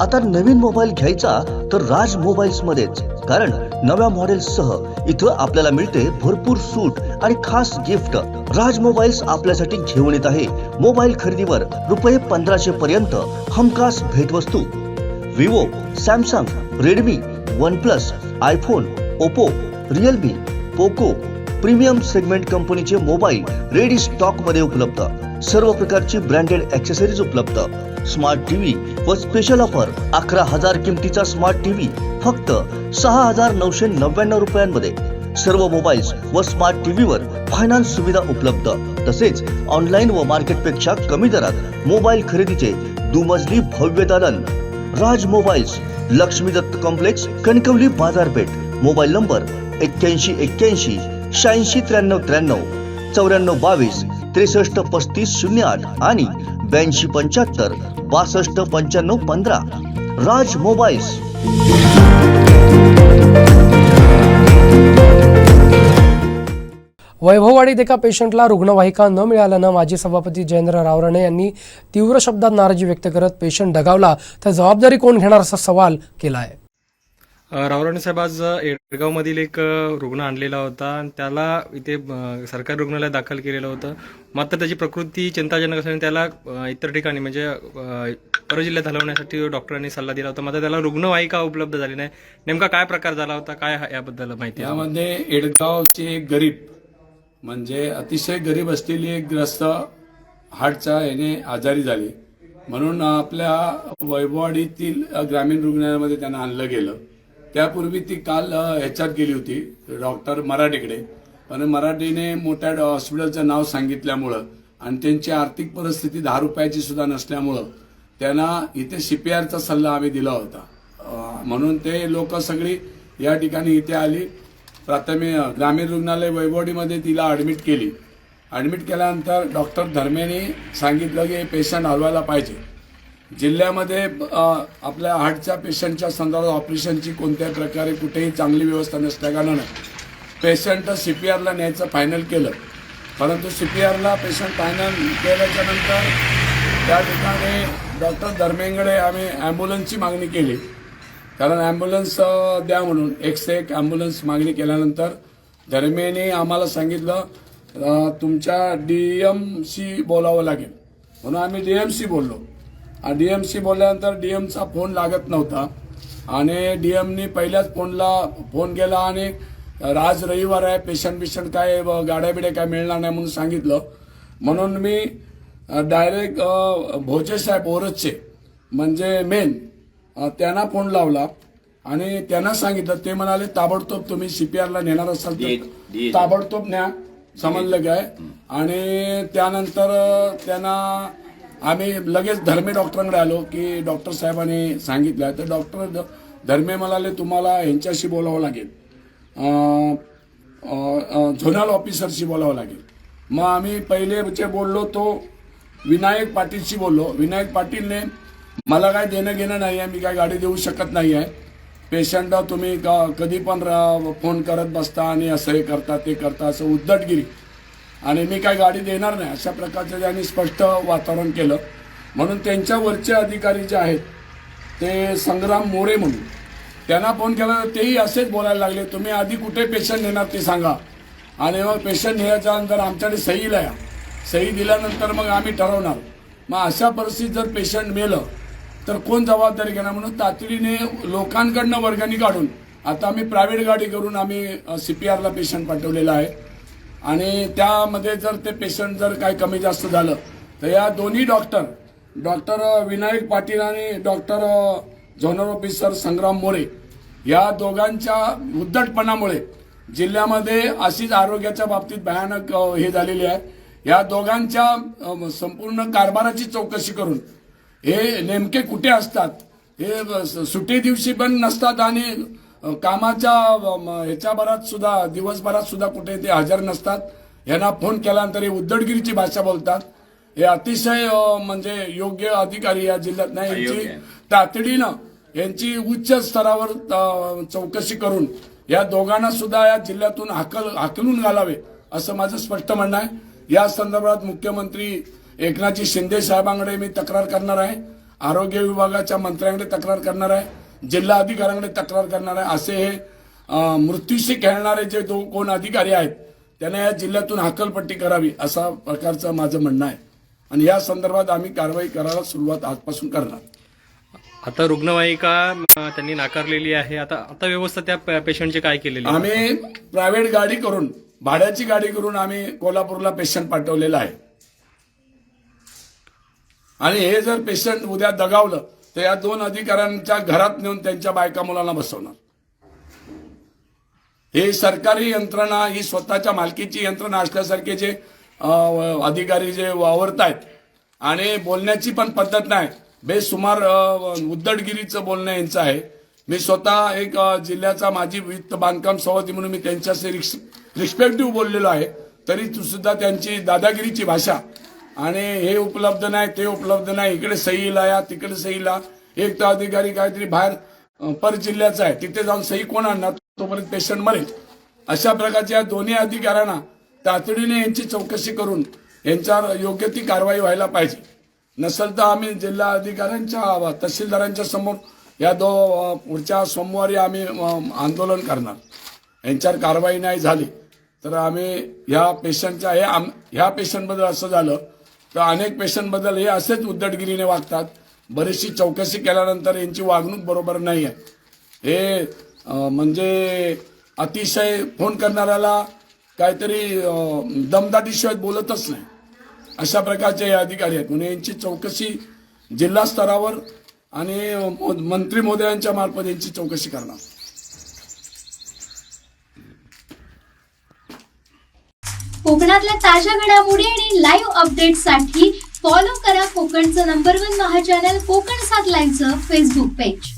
आता नवीन मोबाईल घ्यायचा तर राज मोबाईल्स मध्येच, कारण नव्या मॉडेल्ससह इथं आपल्याला मिळते भरपूर सूट आणि खास गिफ्ट. राज मोबाईल्स आपल्यासाठी घेऊन येत आहे मोबाईल खरेदीवर ₹1500 पर्यंत हमखास भेटवस्तू. Vivo, Samsung, Redmi, OnePlus, iPhone, Oppo, Realme, Poco premium segment कंपनीचे मोबाईल रेडी स्टॉक मध्ये उपलब्ध. सर्व प्रकारची ब्रँडेड ॲक्सेसरीज उपलब्ध. स्मार्ट टीव्ही व स्पेशल ऑफर 11,000 किमतीचा स्मार्ट टीव्ही फक्त 6,999 रुपयांमध्ये. सर्व मोबाईल्स व स्मार्ट टीव्हीवर फायनान्स सुविधा उपलब्ध. तसेच ऑनलाईन व मार्केटपेक्षा कमी दरात मोबाईल खरेदीचे दुमजली भव्य दालन. राज मोबाईल्स, लक्ष्मी दत्त कॉम्प्लेक्स, कणकवली बाजारपेठ. मोबाईल नंबर 8181 86 93 93 94 22 63 35 08 आणि 82 75 62 95 15. राज मोबाईल्स. वैभववाडीत एका पेशंटला रुग्णवाहिका न मिळाल्यानं माजी सभापती जयेंद्र रावराणे यांनी तीव्र शब्दात नाराजी व्यक्त करत पेशंट दगावला तर जबाबदारी कोण घेणार असा सवाल केला आहे. रावराणे साहेब, आज एडगावमधील एक रुग्ण आणलेला होता आणि त्याला इथे सरकारी रुग्णालयात दाखल केलेलं होतं. मात्र त्याची प्रकृती चिंताजनक असल्याने त्याला इतर ठिकाणी म्हणजे परजिल्ह्यात हलवण्यासाठी डॉक्टरांनी सल्ला दिला होता. मात्र त्याला रुग्णवाहिका उपलब्ध झाली नाही. नेमका काय प्रकार झाला होता, काय याबद्दल माहिती? यामध्ये एडगावचे एक गरीब म्हणजे अतिशय गरीब असलेली एक ग्रस्त हार्टच्या याने आजारी झाली, म्हणून आपल्या वैभववाडीतील ग्रामीण रुग्णालयामध्ये त्यांना आणलं गेलं. त्यापूर्वी ती काल ह्याच्यात गेली होती डॉक्टर मराठेकडे, पण मराठीने मोठ्या हॉस्पिटलचं नाव सांगितल्यामुळं आणि त्यांची आर्थिक परिस्थिती 10 रुपयाची सुद्धा नसल्यामुळं त्यांना इथे CPRचा सल्ला आम्ही दिला होता. म्हणून ते लोक सगळी या ठिकाणी इथे आली. प्राथमिक ग्रामीण रुग्णालय वैभववाडीमध्ये तिला ॲडमिट केली. ॲडमिट केल्यानंतर डॉक्टर धर्मेने सांगितलं की पेशंट हलवायला पाहिजे. जिल्ह्यामध्ये आपल्या हार्टच्या पेशंटच्या संदर्भात ऑपरेशनची कोणत्याही प्रकारे कुठेही चांगली व्यवस्था नसल्याकारणानं पेशंट CPRला न्यायचं फायनल केलं. परंतु CPRला पेशंट फायनल केल्याच्या नंतर त्या ठिकाणी डॉक्टर धर्मेंकडे आम्ही ॲम्ब्युलन्सची मागणी केली, कारण ॲम्ब्युलन्स द्या म्हणून 101 ॲम्ब्युलन्स मागणी केल्यानंतर धर्मेने आम्हाला सांगितलं तुमच्या DMC बोलावं लागेल, म्हणून आम्ही DMC बोललो. DMC बोलल्यानंतर DMचा फोन लागत नव्हता आणि DMनी पहिल्याच फोन केला आणि आज रविवार आहे, पेशंट काय गाड्या बिड्या काय मिळणार नाही म्हणून सांगितलं. म्हणून मी डायरेक्ट भोजे साहेब ओरजचे म्हणजे मेन त्यांना फोन लावला आणि त्यांना सांगितलं. ते म्हणाले ताबडतोब तुम्ही CPRला नेणार असाल तर ताबडतोब न्या, समजलं काय. आणि त्यानंतर त्यांना आम्ही लगेच धर्मे डॉक्टरांकडे आलो की डॉक्टर साहेबांनी सांगितलं. तर डॉक्टर धर्मे म्हणाले तुम्हाला यांच्याशी बोलावं लागेल, झोनल ऑफिसरशी बोलावं लागेल. मग आम्ही पहिले जे बोललो तो विनायक पाटीलशी बोललो. विनायक पाटीलने मला काय देणं घेणं नाही आहे, मी काय गाडी देऊ शकत नाही आहे, पेशंट तुम्ही कधी पण फोन करत बसता आणि असं हे करता ते करता, असं उद्धटगिरी, आणि मी काय गाडी देणार नाही अशा प्रकारचं त्यांनी स्पष्ट वातावरण केलं. म्हणून त्यांच्या वरचे अधिकारी जे आहेत ते संग्राम मोरे म्हणून त्यांना फोन केला, तेही असेच बोलायला लागले तुम्ही आधी कुठे पेशंट नेणार ते सांगा आणि मग पेशंट नेल्याच्या नंतर आमच्याकडे सहीला या, सही दिल्यानंतर मग आम्ही ठरवणार. मग अशा परिस्थितीत जर पेशंट मेलं तर कोण जबाबदारी घेणार, म्हणून तातडीने लोकांकडनं वर्गणी काढून आता आम्ही प्रायव्हेट गाडी करून आम्ही CPRला पेशंट पाठवलेला आहे. आणि त्यामध्ये जर ते पेशंट जर काही कमी जास्त झालं तर या दोन्ही डॉक्टर विनायक पाटील आणि डॉक्टर झोनल ऑफिसर संग्राम मोरे या दोघांच्या उद्धटपणामुळे जिल्ह्यामध्ये अशीच आरोग्याच्या बाबतीत भयानक हे झालेली आहे. या दोघांच्या संपूर्ण कारभाराची चौकशी करून हे नेमके कुठे असतात, हे सुट्टी दिवशी पण नसतात आणि कामाच्या ह्याच्याभरात सुद्धा दिवसभरात सुद्धा कुठे ते हजर नसतात. यांना फोन केल्यानंतर हे उद्धटगिरीची भाषा बोलतात. हे अतिशय म्हणजे योग्य अधिकारी या जिल्ह्यात नाही. यांची तातडीनं यांची उच्च स्तरावर चौकशी करून या दोघांना सुद्धा या जिल्ह्यातून हाकलून घालावे असं माझं स्पष्ट म्हणणं आहे. या संदर्भात मुख्यमंत्री एकनाथजी शिंदे साहेबांकडे मी तक्रार करणार आहे आरोग्य विभागाच्या मंत्र्यांकडे तक्रार करणार आहे, जिल्हा अधिकाऱ्यांकडे तक्रार करणार आहे. असे हे मृत्यूशी खेळणारे जे कोण अधिकारी आहेत त्यांना या जिल्ह्यातून हकलपट्टी करावी असा प्रकारचं माझं म्हणणं आहे. आणि या संदर्भात आम्ही कारवाई करायला सुरुवात आजपासून करणार. आता रुग्णवाहिका त्यांनी नाकारलेली आहे. आता व्यवस्था त्या पेशंटची काय केलेली आहे? आम्ही प्रायव्हेट गाडी करून, भाड्याची गाडी करून आम्ही कोल्हापूरला पेशंट पाठवलेला आहे. आणि हे जर पेशंट उद्या दगावलं तर या 2 अधिकाऱ्यांच्या घरात नेऊन त्यांच्या बायका मुलांना बसवणार. हे सरकारी यंत्रणा, ही स्वतःच्या मालकीची यंत्रणा असल्यासारखे जे अधिकारी जे वावरत आहेत आणि बोलण्याची पण पद्धत नाही, बेसुमार उद्धटगिरीचं बोलणं यांचं आहे. मी स्वतः एक जिल्ह्याचा माजी वित्त बांधकाम सभापती म्हणून मी त्यांच्याशी रिस्पेक्टिव्ह बोललेलो आहे, तरी सुद्धा त्यांची दादागिरीची भाषा आणि हे उपलब्ध नाही, ते उपलब्ध नाही, इकडे सहीला या, तिकडे सहीला. एक तर अधिकारी काहीतरी बाहेर पर जिल्ह्याचा आहे, तिथे जाऊन सही कोण आणणार, तोपर्यंत पेशंट मरेल. अशा प्रकारच्या दोन्ही अधिकाऱ्यांना तातडीने यांची चौकशी करून यांच्यावर योग्य ती कारवाई व्हायला पाहिजे. नसेल तर आम्ही जिल्हा अधिकाऱ्यांच्या, तहसीलदारांच्या समोर या पुढच्या सोमवारी आम्ही आंदोलन करणार. यांच्यावर कारवाई नाही झाली तर आम्ही ह्या पेशंटबद्दल असं झालं तर अनेक पेशंटबद्दल हे असेच उद्धटगिरीने वागतात. बरीचशी चौकशी केल्यानंतर यांची वागणूक बरोबर नाही आहे. हे म्हणजे अतिशय फोन करणाऱ्याला काहीतरी दमदाटीशिवाय बोलतच नाही, अशा प्रकारचे हे अधिकारी आहेत. म्हणून यांची चौकशी जिल्हा स्तरावर आणि मंत्री महोदयांच्या मार्फत यांची चौकशी करणार. कोकणातल्या ताज्या घडामोडी आणि लाईव्ह अपडेट्ससाठी फॉलो करा कोकणचं नंबर 1 महा चॅनल कोकण 7 लाईव्हचं फेसबुक पेज.